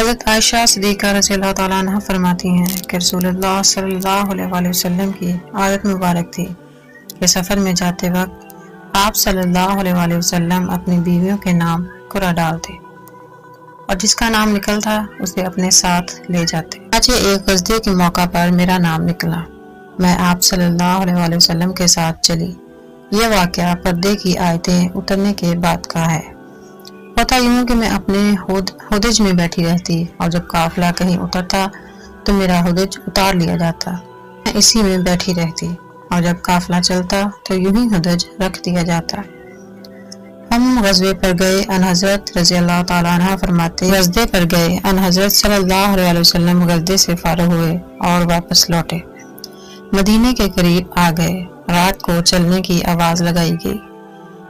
حضرت عائشہ صدیقہ رضی اللہ تعالیٰ عنہ فرماتی ہیں کہ رسول اللہ صلی اللہ علیہ وسلم کی عادت مبارک تھی کہ سفر میں جاتے وقت آپ صلی اللہ علیہ وسلم اپنی بیویوں کے نام قرعہ ڈالتے اور جس کا نام نکلتا اسے اپنے ساتھ لے جاتے۔ آج ایک غزوے کے موقع پر میرا نام نکلا، میں آپ صلی اللہ علیہ وسلم کے ساتھ چلی۔ یہ واقعہ پردے کی آیتیں اترنے کے بعد کا ہے۔ ہوتا یوں کہ میں اپنے ہودج میں بیٹھی رہتی اور جب قافلہ کہیں اترتا تو میرا ہودج اتار لیا جاتا، میں اسی میں بیٹھی رہتی اور جب قافلہ چلتا تو یوں ہی ہودج رکھ دیا جاتا۔ ہم غزوے پر گئے، ان حضرت رضی اللہ تعالیٰ عنہ فرماتے غزوے پر گئے، ان حضرت صلی اللہ علیہ وسلم غزوے سے فارغ ہوئے اور واپس لوٹے، مدینے کے قریب آ گئے، رات کو چلنے کی آواز لگائی گئی۔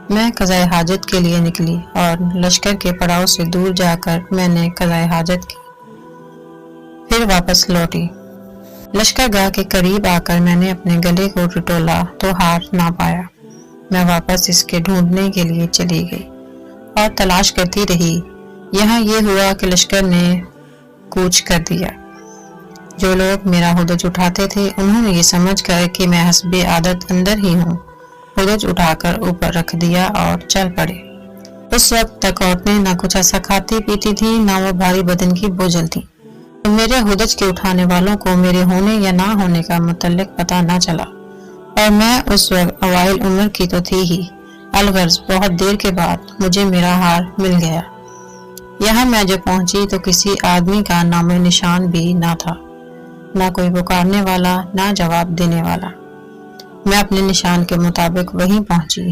میں قضائے حاجت کے لیے نکلی اور لشکر کے پڑاؤ سے دور جا کر میں نے قضائے حاجت کی، پھر واپس لوٹی۔ لشکر گاہ کے قریب آ کر میں نے اپنے گلے کو ٹٹولا تو ہار نہ پایا۔ میں واپس اس کے ڈھونڈنے کے لیے چلی گئی اور تلاش کرتی رہی۔ یہاں یہ ہوا کہ لشکر نے کوچ کر دیا۔ جو لوگ میرا ہودج اٹھاتے تھے انہوں نے یہ سمجھ کر کہ میں حسب عادت اندر ہی ہوں، ہودج اٹھا کر اوپر رکھ دیا اور چل پڑے۔ اس وقت تک عورتیں نہ کچھ ایسا کھاتی پیتی تھی، نہ وہ بھاری بدن کی بوجھل تھی۔ میرے ہودج کے اٹھانے والوں کو میرے ہونے یا نہ ہونے کا متعلق پتہ نہ چلا، اور میں اس وقت اوائل عمر کی تو تھی ہی، الغرض بہت دیر کے بعد مجھے میرا ہار مل گیا۔ یہاں میں جب پہنچی تو کسی آدمی کا نام نشان بھی نہ تھا، نہ کوئی پکارنے والا، نہ جواب دینے والا۔ میں اپنے نشان کے مطابق وہیں پہنچی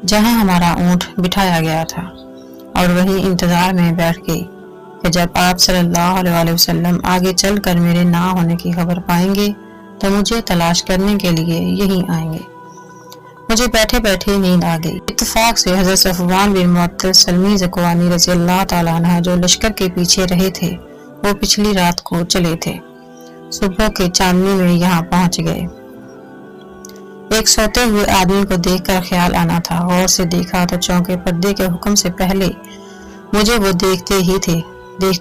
جہاں ہمارا اونٹ بٹھایا گیا تھا اور وہیں انتظار میں بیٹھ گئی کہ جب آپ صلی اللہ علیہ وسلم آگے چل کر میرے نہ ہونے کی خبر پائیں گے تو مجھے تلاش کرنے کے لیے یہیں آئیں گے۔ مجھے بیٹھے بیٹھے نیند آ گئی۔ اتفاق سے حضرت صفوان بن معطل سلمی ذکوانی رضی اللہ تعالیٰ عنہ جو لشکر کے پیچھے رہے تھے وہ پچھلی رات کو چلے تھے، صبح کے چاندنی میں یہاں پہنچ گئے۔ ایک سوتے ہوئے آدمی کو دیکھ کر خیال آنا تھا، غور سے دیکھا تو چونکے پردے کے حکم سے پہلے مجھے وہ دیکھتے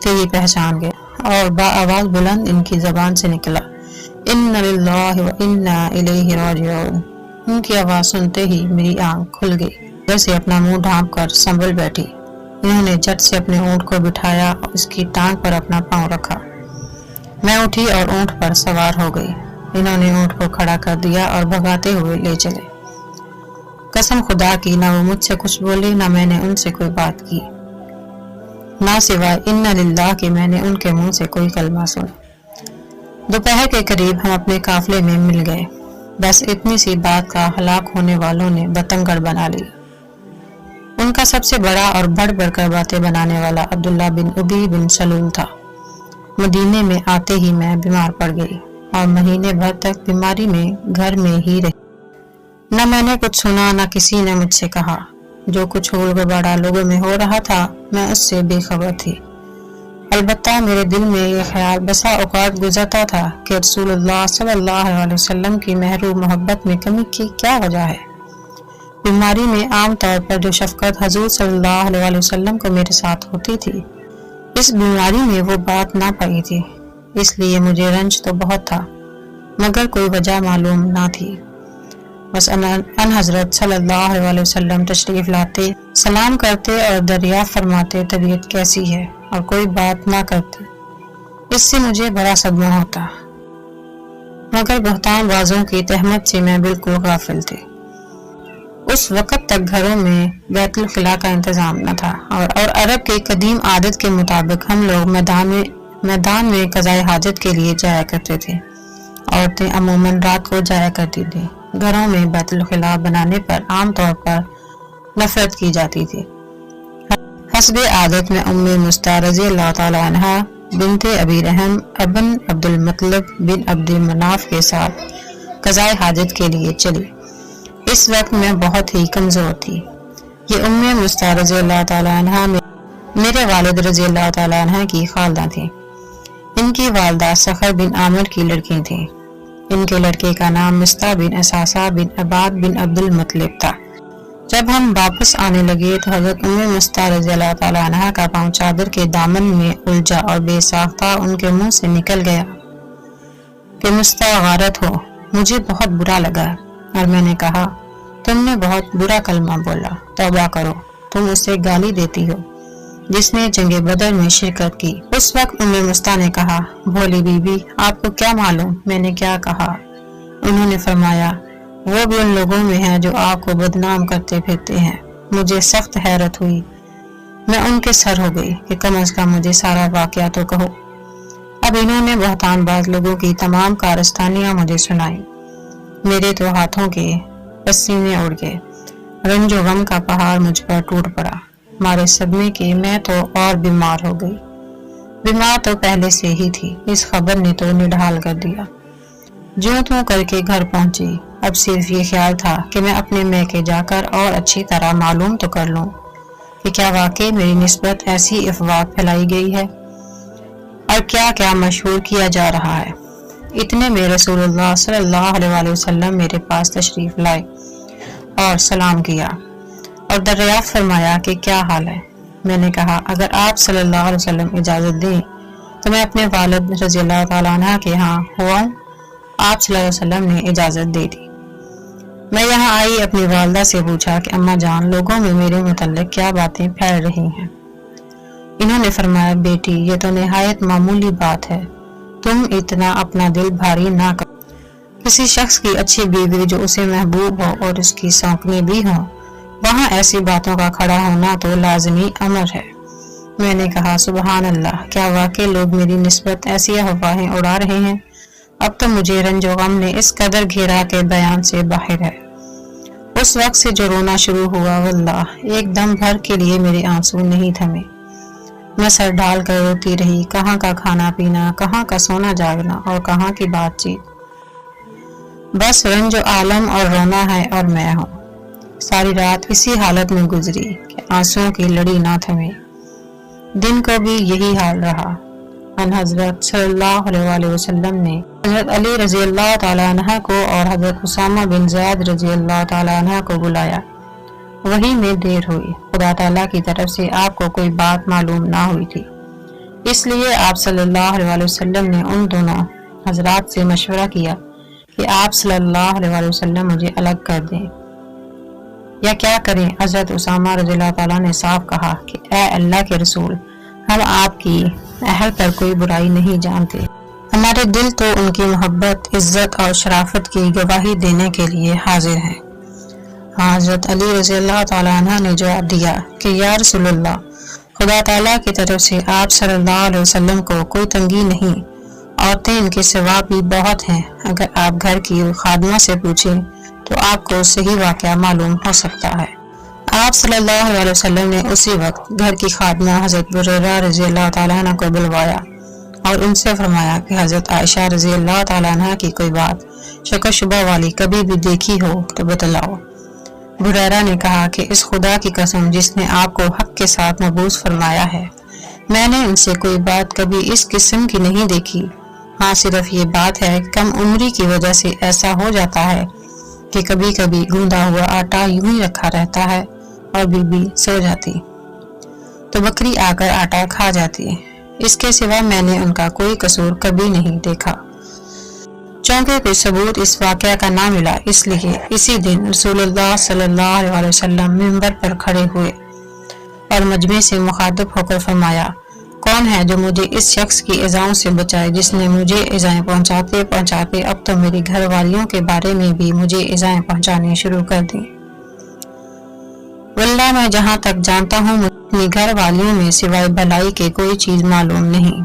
ہی پہچان گئے اور بآواز بلند ان کی زبان سے نکلا، ان للہ و انا الیہ راجعون۔ ان کی آواز سنتے ہی میری آنکھ کھل گئی، ادھر سے اپنا منہ ڈھانپ کر سنبھل بیٹھی۔ انہوں نے جھٹ سے اپنے اونٹ کو بٹھایا اور اس کی ٹانگ پر اپنا پاؤں رکھا۔ میں اٹھی اور اونٹ پر سوار ہو گئی۔ انہوں نے اونٹ کو کھڑا کر دیا اور بھگاتے ہوئے لے چلے۔ قسم خدا کی نہ وہ مجھ سے کچھ بولے نہ میں نے ان سے کوئی بات کی، نہ سوائے ان للہ کہ میں نے ان کے منہ سے کوئی کلمہ سنا۔ دوپہر کے قریب ہم اپنے قافلے میں مل گئے، بس اتنی سی بات کا ہلاک ہونے والوں نے بتنگڑ بنا لیا۔ ان کا سب سے بڑا اور بڑھ بڑھ کر باتیں بنانے والا عبداللہ بن ابی بن سلول تھا۔ مدینے میں آتے ہی میں بیمار پڑ گئی اور مہینے بھر تک بیماری میں گھر میں ہی رہی۔ نہ میں نے کچھ سنا نہ کسی نے مجھ سے کہا۔ جو کچھ ہول گباڑا لوگوں میں ہو رہا تھا میں اس سے بے خبر تھی۔ البتہ میرے دل میں یہ خیال بسا اوقات گزرتا تھا کہ رسول اللہ صلی اللہ علیہ وسلم کی محروم محبت میں کمی کی کیا وجہ ہے۔ بیماری میں عام طور پر جو شفقت حضور صلی اللہ علیہ وسلم کو میرے ساتھ ہوتی تھی، اس بیماری میں وہ بات نہ پائی تھی۔ اس لیے مجھے رنج تو بہت تھا مگر کوئی وجہ معلوم نہ تھی۔ بس ان حضرت صلی اللہ علیہ وسلم تشریف لاتے، سلام کرتے اور دریافت فرماتے طبیعت کیسی ہے، اور کوئی بات نہ کرتے۔ اس سے مجھے بڑا صدمہ ہوتا، مگر بہتان بازوں کی تہمت سے میں بالکل غافل تھی۔ اس وقت تک گھروں میں بیت الخلاء کا انتظام نہ تھا اور عرب کے قدیم عادت کے مطابق ہم لوگ میدان میں قضائے حاجت کے لیے جایا کرتے تھے۔ عورتیں عموماً رات کو جایا کرتی تھیں۔ گھروں میں بیت الخلاء بنانے پر عام طور پر نفرت کی جاتی تھی۔ حسب عادت میں ام مستع رضی اللہ تعالی عنہ بنت ابی رحم ابن عبد المطلب بن عبد مناف کے ساتھ قضائے حاجت کے لیے چلی۔ اس وقت میں بہت ہی کمزور تھی۔ یہ ام مستع رضی اللہ تعالی عنہ میرے والد رضی اللہ تعالی عنہ کی خالدہ تھی۔ ان کی والدہ صخر بن عامر کی لڑکی تھیں۔ ان کے لڑکے کا نام مستع بن اساسہ بن عباد بن عبد المطلب تھا۔ جب ہم واپس آنے لگے تو حضرت ام مستہ رضی اللہ تعالیٰ عنہا کا پاؤں چادر کے دامن میں الجھا اور بے ساختہ ان کے منہ سے نکل گیا کہ مستہ غارت ہو۔ مجھے بہت برا لگا اور میں نے کہا تم نے بہت برا کلمہ بولا، توبہ کرو، تم اسے گالی دیتی ہو جس نے جنگ بدر میں شرکت کی۔ اس وقت ام مستہ نے کہا بھولی بی بی آپ کو کیا معلوم میں نے کیا کہا؟ انہوں نے فرمایا وہ بھی ان لوگوں میں ہے جو آپ کو بدنام کرتے پھرتے ہیں۔ مجھے سخت حیرت ہوئی، میں ان کے سر ہو گئی کہ کم از کم مجھے سارا واقعہ تو کہو۔ اب انہوں نے بہتان باز لوگوں کی تمام کارستانیاں مجھے سنائی۔ میرے تو ہاتھوں کے پسینے اڑ گئے، رنج و غم کا پہاڑ مجھ پر ٹوٹ پڑا۔ مارے صدمے کی میں تو اور بیمار ہو گئی۔ بیمار تو پہلے سے ہی تھی، اس خبر نے تو نڈھال کر دیا۔ جوں توں کر کے گھر پہنچی، اب صرف یہ خیال تھا کہ میں اپنے میکے جا کر اور اچھی طرح معلوم تو کر لوں کہ کیا واقعی میری نسبت ایسی افواہ پھیلائی گئی ہے اور کیا کیا مشہور کیا جا رہا ہے۔ اتنے میں رسول اللہ صلی اللہ علیہ وسلم میرے پاس تشریف لائے اور سلام کیا اور دریافت فرمایا کہ کیا حال ہے۔ میں نے کہا اگر آپ صلی اللہ علیہ وسلم اجازت دیں تو میں اپنے والد رضی اللہ تعالیٰ عنہ کے ہاں ہوا ہوں۔ آپ صلی اللہ علیہ وسلم نے اجازت دے دی۔ میں یہاں آئی، اپنی والدہ سے پوچھا کہ اماں جان لوگوں میں میرے متعلق کیا باتیں پھیل رہی ہیں۔ انہوں نے فرمایا بیٹی یہ تو نہایت معمولی بات ہے، تم اتنا اپنا دل بھاری نہ کرو۔ کسی شخص کی اچھی بیوی جو اسے محبوب ہو اور اس کی سونکنی بھی ہو، وہاں ایسی باتوں کا کھڑا ہونا تو لازمی امر ہے۔ میں نے کہا سبحان اللہ، کیا واقعی لوگ میری نسبت ایسی افواہیں اڑا رہے ہیں؟ اب تو مجھے رنج و غم نے اس قدر گھیرا کہ بیان سے باہر ہے۔ اس وقت سے جو رونا شروع ہوا واللہ ایک دم بھر کے لیے میرے آنسو نہیں تھمے۔ میں سر ڈال کر روتی رہی، کہاں کا کھانا پینا، کہاں کا سونا جاگنا اور کہاں کی بات چیت، بس رنج و عالم اور رونا ہے اور میں ہوں۔ ساری رات اسی حالت میں گزری کہ آنسوؤں کی لڑی نہ تھمے۔ دن کو بھی یہی حال رہا۔ ان حضرت صلی اللہ علیہ وسلم نے حضرت علی رضی اللہ تعالیٰ عنہ کو اور حضرت اسامہ بن زید رضی اللہ تعالیٰ عنہ کو بلایا۔ وہی میں دیر ہوئی، خدا تعالیٰ کی طرف سے آپ کو کوئی بات معلوم نہ ہوئی تھی، اس لیے آپ صلی اللہ علیہ وسلم نے ان دونوں حضرات سے مشورہ کیا کہ آپ صلی اللہ علیہ وسلم مجھے الگ کر دیں یا کیا کریں۔ حضرت اسامہ رضی اللہ تعالیٰ نے صاف کہا کہ اے اللہ کے رسول، ہم آپ کی اہل پر کوئی برائی نہیں جانتے، ہمارے دل تو ان کی محبت، عزت اور شرافت کی گواہی دینے کے لیے حاضر ہیں۔ حضرت علی رضی اللہ تعالیٰ عنہ نے جواب دیا کہ یا رسول اللہ، خدا تعالیٰ کی طرف سے آپ صلی اللہ علیہ وسلم کو کوئی تنگی نہیں، عورتیں ان کے سوا بھی بہت ہیں، اگر آپ گھر کی خادمہ سے پوچھیں تو آپ کو صحیح واقعہ معلوم ہو سکتا ہے۔ آپ صلی اللہ علیہ وسلم نے اسی وقت گھر کی خادمہ حضرت بریرہ رضی اللہ تعالیٰ عنہ کو بلوایا اور ان سے فرمایا کہ حضرت عائشہ رضی اللہ تعالیٰ عنہ کی کوئی بات شک و شبہ والی کبھی بھی دیکھی ہو تو بتلاؤ۔ بریرہ نے کہا کہ اس خدا کی قسم جس نے آپ کو حق کے ساتھ مبعوث فرمایا ہے، میں نے ان سے کوئی بات کبھی اس قسم کی نہیں دیکھی۔ ہاں صرف یہ بات ہے کہ کم عمری کی وجہ سے ایسا ہو جاتا ہے کہ کبھی کبھی گوندا ہوا آٹا یوں ہی رکھا رہتا ہے اور بی بی سو جاتی تو بکری آ کر آٹا کھا جاتی، اس کے سوا میں نے ان کا کوئی قصور کبھی نہیں دیکھا۔ چونکہ کوئی ثبوت اس واقعہ کا نہ ملا، اس لیے اسی دن رسول اللہ صلی اللہ علیہ وسلم منبر پر کھڑے ہوئے اور مجمع سے مخاطب ہو کر فرمایا کون ہے جو مجھے اس شخص کی ایذاؤں سے بچائے جس نے مجھے ایذائیں پہنچاتے پہنچاتے اب تو میری گھر والیوں کے بارے میں بھی مجھے ایذائیں پہنچانی شروع کر دیں۔ واللہ میں جہاں تک جانتا ہوں اپنی گھر والیوں میں سوائے بھلائی کے کوئی چیز معلوم نہیں۔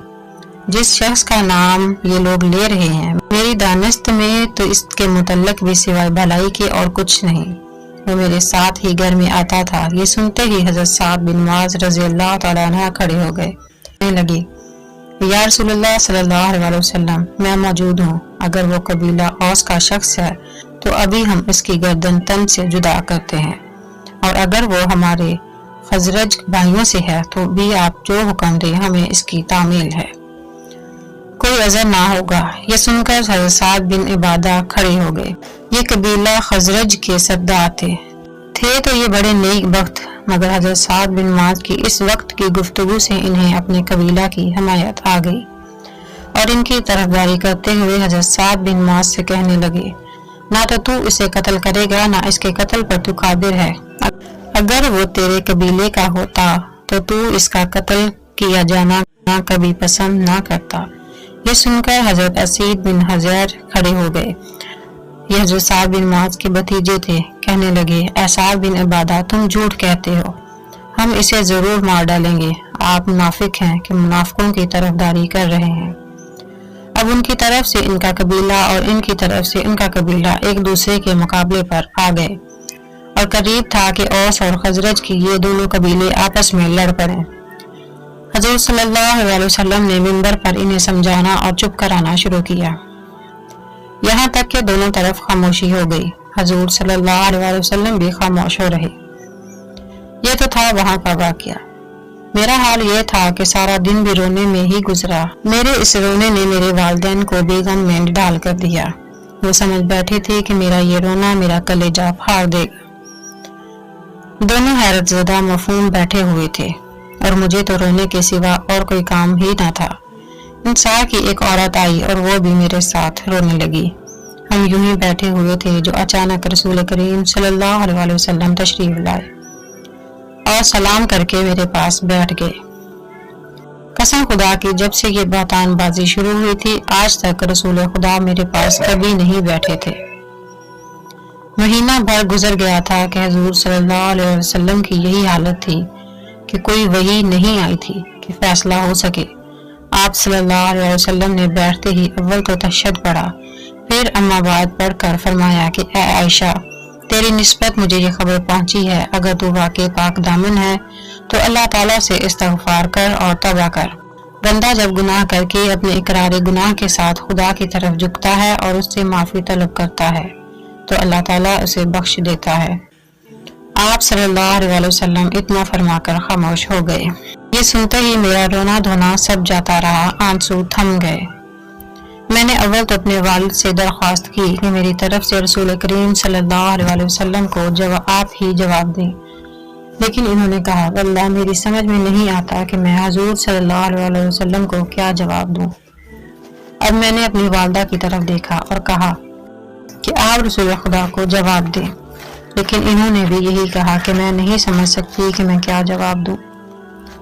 جس شخص کا نام یہ لوگ لے رہے ہیں میری دانست میں تو اس کے متعلق بھی سوائے بھلائی کے اور کچھ نہیں۔ وہ میرے ساتھ ہی گھر میں آتا تھا۔ یہ سنتے ہی حضرت سعد بن معاذ رضی اللہ تعالیٰ عنہ کھڑے ہو گئے، کہنے لگے یا رسول اللہ صلی اللہ علیہ وسلم، میں موجود ہوں، اگر وہ قبیلہ اوس کا شخص ہے تو ابھی ہم اس کی گردن تن سے جدا کرتے ہیں، اور اگر وہ ہمارے خزرج بھائیوں سے ہے تو بھی آپ جو حکم دیں ہمیں اس کی تعمیل ہے، کوئی عذر نہ ہوگا۔ یہ سن کر حضرت سعد بن عبادہ کھڑے ہو گئے۔ یہ قبیلہ خزرج کے سردار تھے۔ تھے تو یہ بڑے نیک بخت، مگر حضرت سعد بن معاذ کی اس وقت کی گفتگو سے انہیں اپنے قبیلہ کی حمایت آ گئی اور ان کی طرفداری کرتے ہوئے حضرت سعد بن معاذ سے کہنے لگے، نہ تو اسے قتل کرے گا، نہ اس کے قتل پر تو قادر ہے۔ اگر وہ تیرے قبیلے کا ہوتا تو اس کا قتل کیا جانا کبھی پسند نہ کرتا۔ یہ سن کر حضرت اسید بن حضیر کھڑے ہو گئے۔ یہ حضرت سعد بن معاذ کے بھتیجے تھے۔ کہنے لگے، اے سعد بن عبادہ، تم جھوٹ کہتے ہو، ہم اسے ضرور مار ڈالیں گے۔ آپ منافق ہیں کہ منافقوں کی طرفداری کر رہے ہیں۔ اب ان کی طرف سے ان کا قبیلہ اور ان کی طرف سے ان کا قبیلہ ایک دوسرے کے مقابلے پر آ گئے اور قریب تھا کہ اوس اور خزرج کی یہ دونوں قبیلے آپس میں لڑ پڑیں۔ حضور صلی اللہ علیہ وسلم نے منبر پر انہیں سمجھانا اور چپ کرانا شروع کیا، یہاں تک کہ دونوں طرف خاموشی ہو گئی۔ حضور صلی اللہ علیہ وسلم بھی خاموش ہو رہے۔ یہ تو تھا وہاں کا واقعہ۔ میرا حال یہ تھا کہ سارا دن بھی رونے میں ہی گزرا۔ میرے اس رونے نے میرے والدین کو بھی غم میں ڈال کر دیا۔ وہ سمجھ بیٹھے تھے کہ میرا یہ رونا میرا کلیجہ پھاڑ دے گا۔ دونوں حیرت زدہ مفہوم بیٹھے ہوئے تھے اور مجھے تو رونے کے سوا اور کوئی کام ہی نہ تھا۔ انصار کی ایک عورت آئی اور وہ بھی میرے ساتھ رونے لگی۔ ہم یوں ہی بیٹھے ہوئے تھے جو اچانک رسول کریم صلی اللہ علیہ وسلم تشریف لائے اور سلام کر کے میرے پاس بیٹھ گئے۔ قسم خدا کی جب سے یہ بہتان بازی شروع ہوئی تھی آج تک رسول خدا میرے پاس کبھی نہیں بیٹھے تھے۔ مہینہ بھر گزر گیا تھا کہ حضور صلی اللہ علیہ وسلم کی یہی حالت تھی کہ کوئی وحی نہیں آئی تھی کہ فیصلہ ہو سکے۔ آپ صلی اللہ علیہ وسلم نے بیٹھتے ہی اول تو تشہد پڑھا، پھر اما بعد پڑھ کر فرمایا کہ اے عائشہ، تیری نسبت مجھے یہ خبر پہنچی ہے، اگر تو واقعی پاک دامن ہے تو اللہ تعالیٰ سے استغفار کر اور توبہ کر۔ بندہ جب گناہ کر کے اپنے اقرار گناہ کے ساتھ خدا کی طرف جھکتا ہے اور اس سے معافی طلب کرتا ہے تو اللہ تعالیٰ اسے بخش دیتا ہے۔ آپ صلی اللہ علیہ وسلم اتنا فرما کر خاموش ہو گئے۔ یہ سنتے ہی میرا رونا دھونا سب جاتا رہا، آنسو تھم گئے۔ میں نے اول تو اپنے والد سے درخواست کی کہ میری طرف سے رسول کریم صلی اللہ علیہ وسلم کو آپ ہی جواب دیں، لیکن انہوں نے کہا، واللہ میری سمجھ میں نہیں آتا کہ میں حضور صلی اللہ علیہ وسلم کو کیا جواب دوں۔ اب میں نے اپنی والدہ کی طرف دیکھا اور کہا کہ آپ رسول خدا کو جواب دیں، لیکن انہوں نے بھی یہی کہا کہ میں نہیں سمجھ سکتی کہ میں کیا جواب دوں۔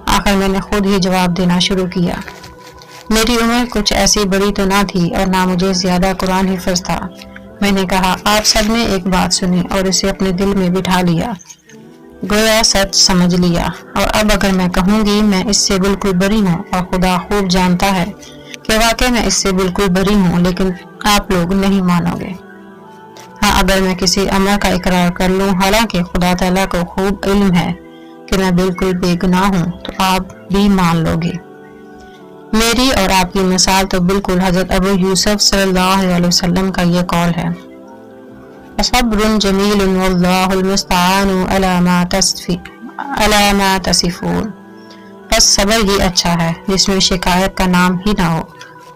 آخر میں نے خود ہی جواب دینا شروع کیا۔ میری عمر کچھ ایسی بڑی تو نہ تھی اور نہ مجھے زیادہ قرآن حفظ تھا۔ میں نے کہا، آپ سب نے ایک بات سنی اور اسے اپنے دل میں بٹھا لیا، گویا سچ سمجھ لیا، اور اب اگر میں کہوں گی میں اس سے بالکل بری ہوں اور خدا خوب جانتا ہے کہ واقعی میں اس سے بالکل بری ہوں، لیکن آپ لوگ نہیں مانو گے۔ ہاں، اگر میں کسی امر کا اقرار کر لوں حالانکہ خدا تعالیٰ کو خوب علم ہے کہ میں بالکل بے گناہ ہوں تو آپ بھی مان لو گے۔ میری اور آپ کی مثال تو بالکل حضرت ابو یوسف صلی اللہ علیہ وسلم کا یہ قول ہے، صبر جمیل واللہ المستعان علی ما تصفون، بس صبر ہی اچھا ہے جس میں شکایت کا نام ہی نہ ہو،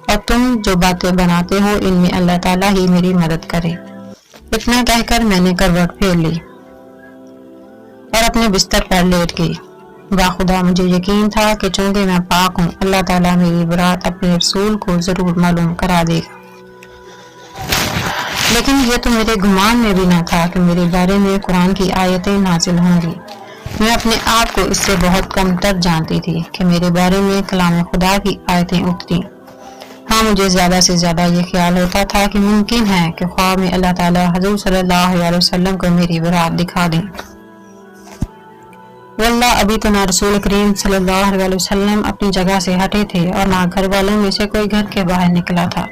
اور تم جو باتیں بناتے ہو ان میں اللہ تعالیٰ ہی میری مدد کرے۔ اتنا کہہ کر میں نے کروٹ پھیر لی اور اپنے بستر پر لیٹ گئی۔ باخدا مجھے یقین تھا کہ چونکہ میں پاک ہوں اللہ تعالیٰ میری برات اپنے رسول کو ضرور معلوم کرا دے گا، لیکن یہ تو میرے گمان میں بھی نہ تھا کہ میرے بارے میں قرآن کی آیتیں نازل ہوں گی۔ میں اپنے آپ کو اس سے بہت کم تر جانتی تھی کہ میرے بارے میں کلام خدا کی آیتیں اتری۔ ہاں، مجھے زیادہ سے زیادہ یہ خیال ہوتا تھا کہ ممکن ہے کہ خواب میں اللہ تعالیٰ حضور صلی اللہ علیہ وسلم کو میری برات دکھا دیں۔ واللہ ابھی تو نہ رسول کریم صلی اللہ علیہ وسلم اپنی جگہ سے ہٹے تھے اور نہ گھر والوں میں سے کوئی گھر کے باہر نکلا تھا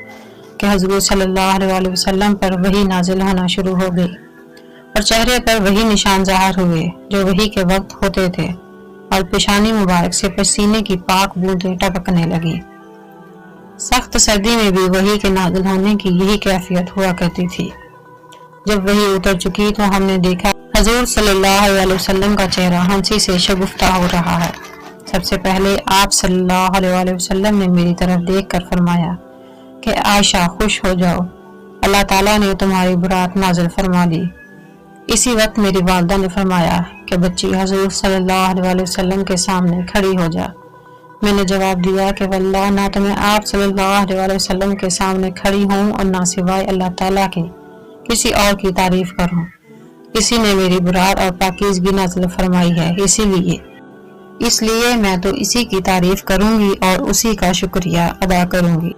کہ حضور صلی اللہ علیہ وسلم پر وحی نازل ہونا شروع ہو گئی اور چہرے پر وہی نشان ظاہر ہوئے جو وحی کے وقت ہوتے تھے، اور پیشانی مبارک سے پسینے کی پاک بوندیں ٹپکنے لگی۔ سخت سردی میں بھی وحی کے نازل ہونے کی یہی کیفیت ہوا کرتی تھی۔ جب وحی اتر چکی تو ہم نے دیکھا حضور صلی اللہ علیہ وسلم کا چہرہ ہنسی سے شگفتہ ہو رہا ہے۔ سب سے پہلے آپ صلی اللہ علیہ وسلم نے میری طرف دیکھ کر فرمایا کہ عائشہ خوش ہو جاؤ، اللہ تعالیٰ نے تمہاری برات نازل فرما دی۔ اسی وقت میری والدہ نے فرمایا کہ بچی حضور صلی اللہ علیہ وسلم کے سامنے کھڑی ہو جا۔ میں نے جواب دیا کہ واللہ نہ تو میں آپ صلی اللہ علیہ وسلم کے سامنے کھڑی ہوں اور نہ سوائے اللہ تعالیٰ کے کسی اور کی تعریف کروں۔ اسی نے میری برات اور پاکیزگی نازل فرمائی ہے، اس لیے میں تو اسی کی تعریف کروں گی اور اسی کا شکریہ ادا کروں گی۔